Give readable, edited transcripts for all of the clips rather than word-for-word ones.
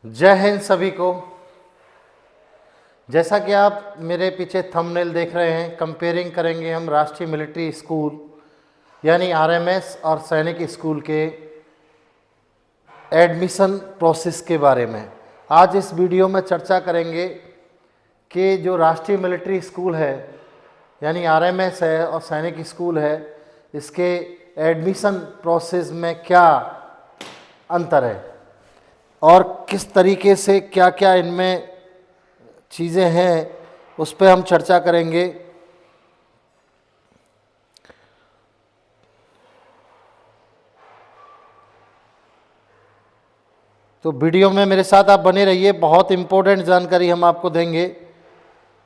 जय हिंद सभी को। जैसा कि आप मेरे पीछे थंबनेल देख रहे हैं, कंपेयरिंग करेंगे हम राष्ट्रीय मिलिट्री स्कूल यानी आरएमएस और सैनिक स्कूल के एडमिशन प्रोसेस के बारे में। आज इस वीडियो में चर्चा करेंगे कि जो राष्ट्रीय मिलिट्री स्कूल है यानी आरएमएस है और सैनिक स्कूल है, इसके एडमिशन प्रोसेस में क्या अंतर है और किस तरीके से क्या क्या इनमें चीज़ें हैं, उस पर हम चर्चा करेंगे। तो वीडियो में मेरे साथ आप बने रहिए, बहुत इम्पोर्टेंट जानकारी हम आपको देंगे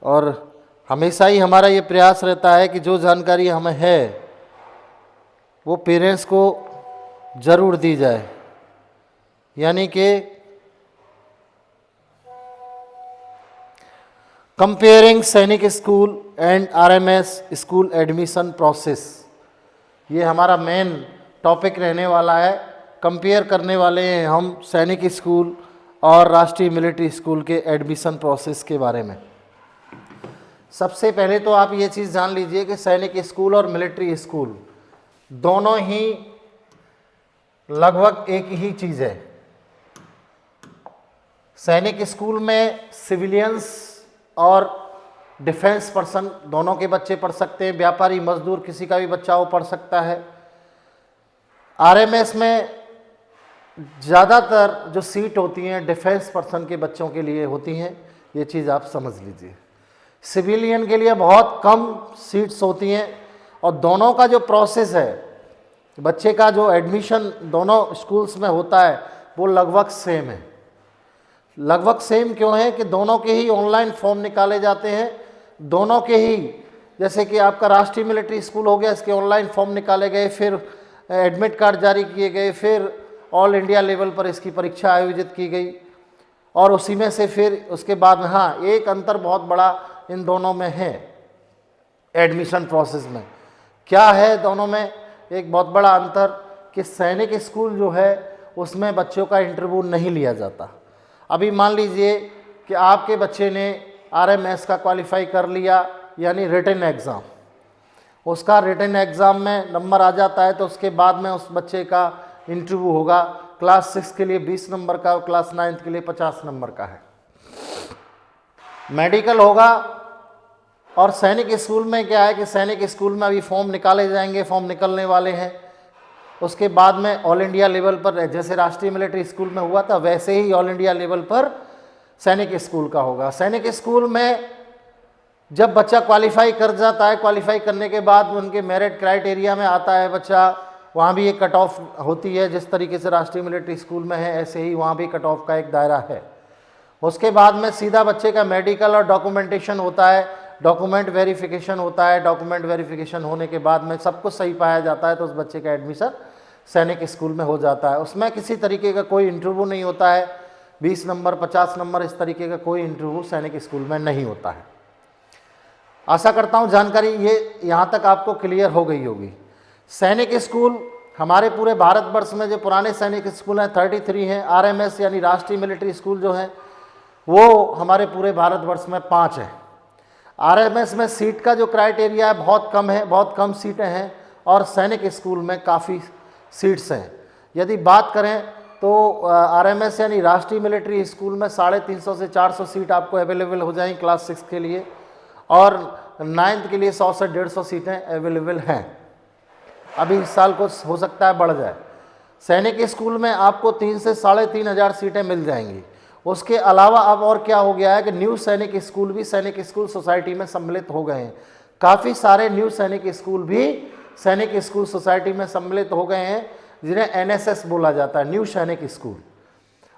और हमेशा ही हमारा ये प्रयास रहता है कि जो जानकारी हमें है वो पेरेंट्स को ज़रूर दी जाए। यानी कि कंपेयरिंग सैनिक school and RMS school admission process, ये हमारा मेन टॉपिक रहने वाला है। कंपेयर करने वाले हैं हम सैनिक स्कूल और राष्ट्रीय मिलिट्री स्कूल के एडमिशन प्रोसेस के बारे में। सबसे पहले तो आप ये चीज़ जान लीजिए कि सैनिक स्कूल और मिलिट्री स्कूल दोनों ही लगभग एक ही चीज़ है। सैनिक स्कूल में सिविलियंस और डिफेंस पर्सन दोनों के बच्चे पढ़ सकते हैं, व्यापारी मजदूर किसी का भी बच्चा वो पढ़ सकता है। आरएमएस में ज़्यादातर जो सीट होती हैं डिफेंस पर्सन के बच्चों के लिए होती हैं, ये चीज़ आप समझ लीजिए। सिविलियन के लिए बहुत कम सीट्स होती हैं और दोनों का जो प्रोसेस है, बच्चे का जो एडमिशन दोनों स्कूल्स में होता है वो लगभग सेम है। लगभग सेम क्यों है कि दोनों के ही ऑनलाइन फॉर्म निकाले जाते हैं, दोनों के ही, जैसे कि आपका राष्ट्रीय मिलिट्री स्कूल हो गया, इसके ऑनलाइन फॉर्म निकाले गए, फिर एडमिट कार्ड जारी किए गए, फिर ऑल इंडिया लेवल पर इसकी परीक्षा आयोजित की गई और उसी में से फिर उसके बाद में, हाँ, एक अंतर बहुत बड़ा इन दोनों में है एडमिशन प्रोसेस में। क्या है दोनों में एक बहुत बड़ा अंतर कि सैनिक स्कूल जो है उसमें बच्चों का इंटरव्यू नहीं लिया जाता। अभी मान लीजिए कि आपके बच्चे ने आरएमएस का क्वालिफाई कर लिया यानी रिटन एग्ज़ाम, उसका रिटन एग्ज़ाम में नंबर आ जाता है तो उसके बाद में उस बच्चे का इंटरव्यू होगा। क्लास 6 के लिए 20 नंबर का और क्लास 9 के लिए 50 नंबर का है। मेडिकल होगा। और सैनिक स्कूल में क्या है कि सैनिक स्कूल में अभी फॉर्म निकाले जाएंगे, फॉर्म निकलने वाले हैं। उसके बाद में ऑल इंडिया लेवल पर, जैसे राष्ट्रीय मिलिट्री स्कूल में हुआ था वैसे ही ऑल इंडिया लेवल पर सैनिक स्कूल का होगा। सैनिक स्कूल में जब बच्चा क्वालिफाई कर जाता है, क्वालिफाई करने के बाद उनके मेरिट क्राइटेरिया में आता है बच्चा, वहाँ भी एक कट ऑफ होती है। जिस तरीके से राष्ट्रीय मिलिट्री स्कूल में है ऐसे ही वहाँ भी कट ऑफ का एक दायरा है। उसके बाद में सीधा बच्चे का मेडिकल और डॉक्यूमेंटेशन होता है, डॉक्यूमेंट वेरिफिकेशन होता है। डॉक्यूमेंट वेरिफिकेशन होने के बाद में सब कुछ सही पाया जाता है तो उस बच्चे का एडमिशन सैनिक स्कूल में हो जाता है। उसमें किसी तरीके का कोई इंटरव्यू नहीं होता है, 20 नंबर 50 नंबर इस तरीके का कोई इंटरव्यू सैनिक स्कूल में नहीं होता है। आशा करता हूँ जानकारी ये यहाँ तक आपको क्लियर हो गई होगी। सैनिक स्कूल हमारे पूरे भारतवर्ष में जो पुराने सैनिक स्कूल हैं 33 हैं। आरएमएस यानी राष्ट्रीय मिलिट्री स्कूल जो हैं वो हमारे पूरे भारतवर्ष में 5 हैं। आरएमएस में सीट का जो क्राइटेरिया है बहुत कम है, बहुत कम सीटें हैं और सैनिक स्कूल में काफ़ी सीट्स हैं। यदि बात करें तो आरएमएस यानी राष्ट्रीय मिलिट्री स्कूल में 350 से 400 सीट आपको अवेलेबल हो जाएंगी क्लास 6 के लिए और 9th के लिए 100 से 150 सीटें अवेलेबल हैं। अभी इस साल को हो सकता है बढ़ जाए। सैनिक स्कूल में आपको 3 से 3,500 सीटें मिल जाएंगी। उसके अलावा अब और क्या हो गया है कि न्यू सैनिक स्कूल भी सैनिक स्कूल सोसाइटी में सम्मिलित हो गए हैं। काफ़ी सारे न्यू सैनिक स्कूल भी सैनिक स्कूल सोसाइटी में सम्मिलित हो गए हैं, जिन्हें एनएसएस बोला जाता है, न्यू सैनिक स्कूल।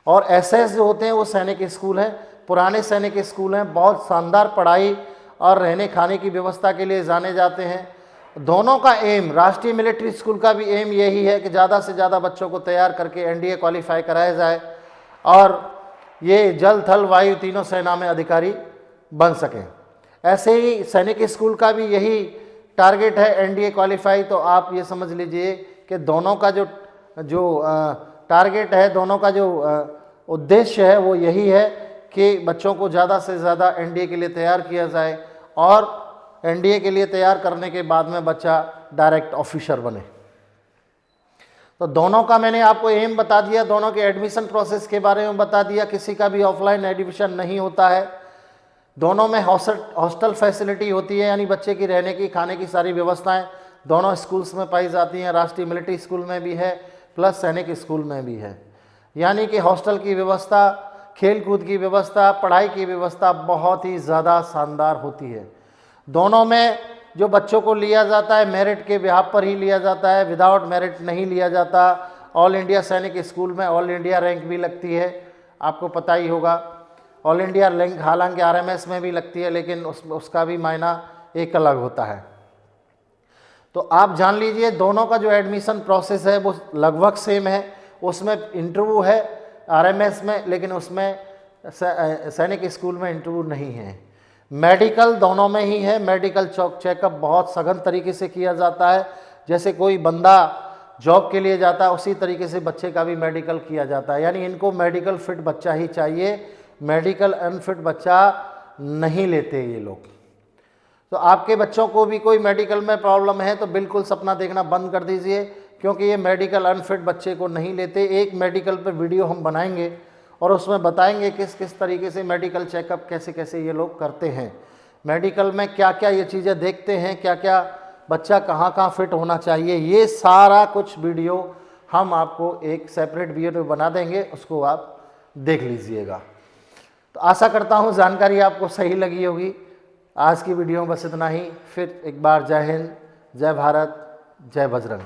और एसएस जो होते हैं वो सैनिक स्कूल हैं, पुराने सैनिक स्कूल हैं, बहुत शानदार पढ़ाई और रहने खाने की व्यवस्था के लिए जाने जाते हैं। दोनों का एम, राष्ट्रीय मिलिट्री स्कूल का भी एम यही है कि ज़्यादा से ज़्यादा बच्चों को तैयार करके एनडीए क्वालिफाई कराया जाए और ये जल थल वायु तीनों सेना में अधिकारी बन सकें। ऐसे ही सैनिक स्कूल का भी यही टारगेट है, एनडीए क्वालिफाई। तो आप ये समझ लीजिए कि दोनों का जो टारगेट है, दोनों का जो उद्देश्य है वो यही है कि बच्चों को ज़्यादा से ज़्यादा एनडीए के लिए तैयार किया जाए और एनडीए के लिए तैयार करने के बाद में बच्चा डायरेक्ट ऑफिसर बने। तो दोनों का मैंने आपको एम बता दिया, दोनों के एडमिशन प्रोसेस के बारे में बता दिया। किसी का भी ऑफलाइन एडमिशन नहीं होता है, दोनों में हॉस्टल फैसिलिटी होती है, यानी बच्चे की रहने की खाने की सारी व्यवस्थाएं दोनों स्कूल्स में पाई जाती हैं। राष्ट्रीय मिलिट्री स्कूल में भी है प्लस सैनिक स्कूल में भी है, यानी कि हॉस्टल की व्यवस्था, खेल कूद की व्यवस्था, पढ़ाई की व्यवस्था बहुत ही ज़्यादा शानदार होती है। दोनों में जो बच्चों को लिया जाता है मेरिट के बिहाफ पर ही लिया जाता है, विदाउट मेरिट नहीं लिया जाता। ऑल इंडिया सैनिक स्कूल में ऑल इंडिया रैंक भी लगती है, आपको पता ही होगा। ऑल इंडिया रैंक हालांकि आरएमएस में भी लगती है, लेकिन उसका भी मायना एक अलग होता है। तो आप जान लीजिए दोनों का जो एडमिशन प्रोसेस है वो लगभग सेम है। उसमें इंटरव्यू है आरएमएस में, लेकिन उसमें सैनिक स्कूल में इंटरव्यू नहीं है। मेडिकल दोनों में ही है। मेडिकल चेकअप बहुत सघन तरीके से किया जाता है, जैसे कोई बंदा जॉब के लिए जाता है उसी तरीके से बच्चे का भी मेडिकल किया जाता है। यानी इनको मेडिकल फिट बच्चा ही चाहिए, मेडिकल अनफिट बच्चा नहीं लेते ये लोग। तो आपके बच्चों को भी कोई मेडिकल में प्रॉब्लम है तो बिल्कुल सपना देखना बंद कर दीजिए, क्योंकि ये मेडिकल अनफिट बच्चे को नहीं लेते। एक मेडिकल पर वीडियो हम बनाएंगे और उसमें बताएंगे किस किस तरीके से मेडिकल चेकअप कैसे कैसे ये लोग करते हैं, मेडिकल में क्या क्या ये चीज़ें देखते हैं, क्या क्या बच्चा कहाँ कहाँ फिट होना चाहिए, ये सारा कुछ वीडियो हम आपको एक सेपरेट वीडियो बना देंगे, उसको आप देख लीजिएगा। तो आशा करता हूँ जानकारी आपको सही लगी होगी। आज की वीडियो में बस इतना ही। फिर एक बार जय हिंद, जय भारत, जय बजरंग।